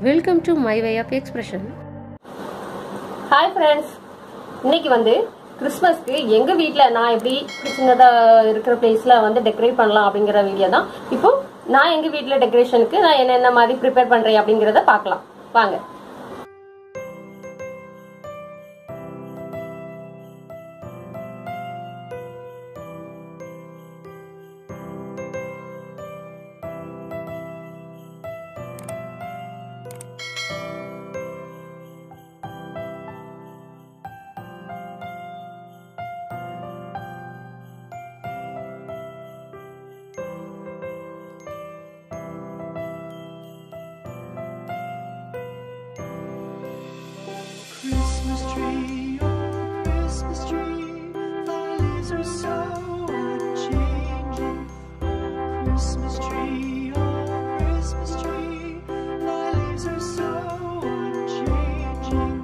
Welcome to my way of expression. Hi friends, இன்னைக்கு வந்து கிறிஸ்மஸ்க்கு எங்க வீட்ல நான் எப்படி சின்னதா இருக்கிற பிளேஸ்ல வந்து டெக்கரேட் பண்ணலாம் அப்படிங்கற வீடியோ தான். இப்போ நான் எங்க வீட்ல டெக்கரேஷனுக்கு நான் என்ன மாதிரி ப்ரிப்பேர் பண்றேன் அப்படிங்கறத பார்க்கலாம். வாங்க. Christmas tree, oh Christmas tree, thy leaves are so unchanging. Oh Christmas tree, thy leaves are so unchanging.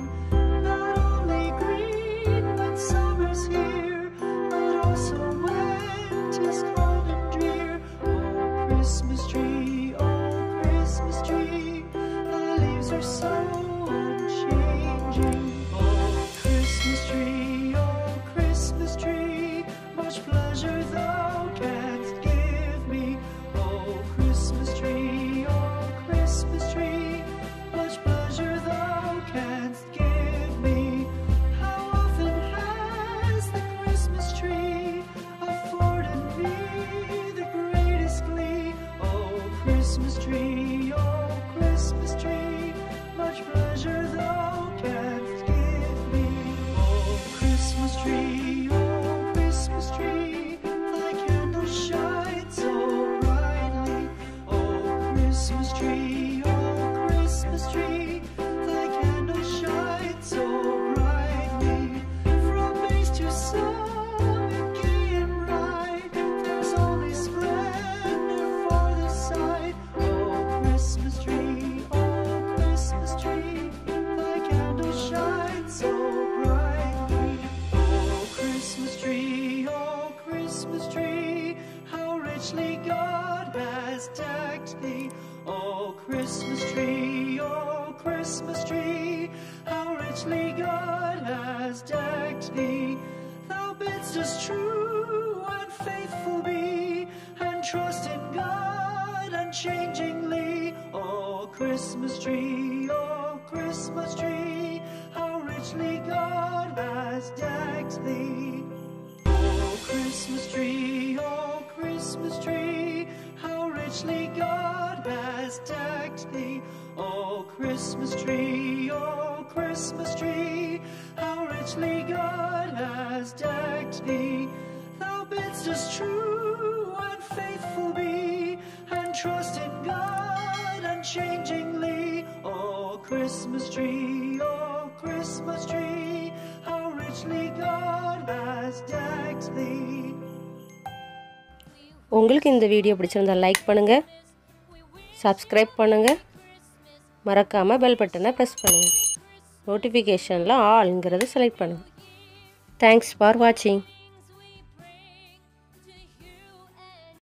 Not only green when summer's here, but also when 'tis cold and drear. Oh Christmas tree, thy leaves are so unchanging. Oh Christmas tree, much pleasure thou canst give me. Oh Christmas tree, much pleasure thou canst give me. How often has the Christmas tree afforded me the greatest glee? Oh Christmas tree, much pleasure thou canst give me. Oh Christmas tree, thy candles shine so brightly. Oh Christmas tree, thy candles shine so brightly. From base to summit, gay and bright, there's only splendor for the sight. Oh Christmas tree, thy candles shine so brightly. Oh Christmas tree, how richly God has decked thee. Oh Christmas tree, how richly God has decked thee. Thou bidst us true and faithful be, and trust in God unchangingly. Oh Christmas tree, how richly God has decked thee. Oh Christmas tree, how richly God has decked thee. Oh Christmas tree, how richly God has decked thee. Thou bidst us true and faithful be, and trust in God unchangingly. Oh Christmas tree, how richly God has decked thee. உங்களுக்கு இந்த video பிடிச்சிருந்தா like பண்ணுங்க, subscribe பண்ணுங்க, மறக்காம bell பட்டனை press பண்ணுங்க. நோட்டிஃபிகேஷன்ல ஆல்ங்கிறத select பண்ணுங்க. Thanks for watching.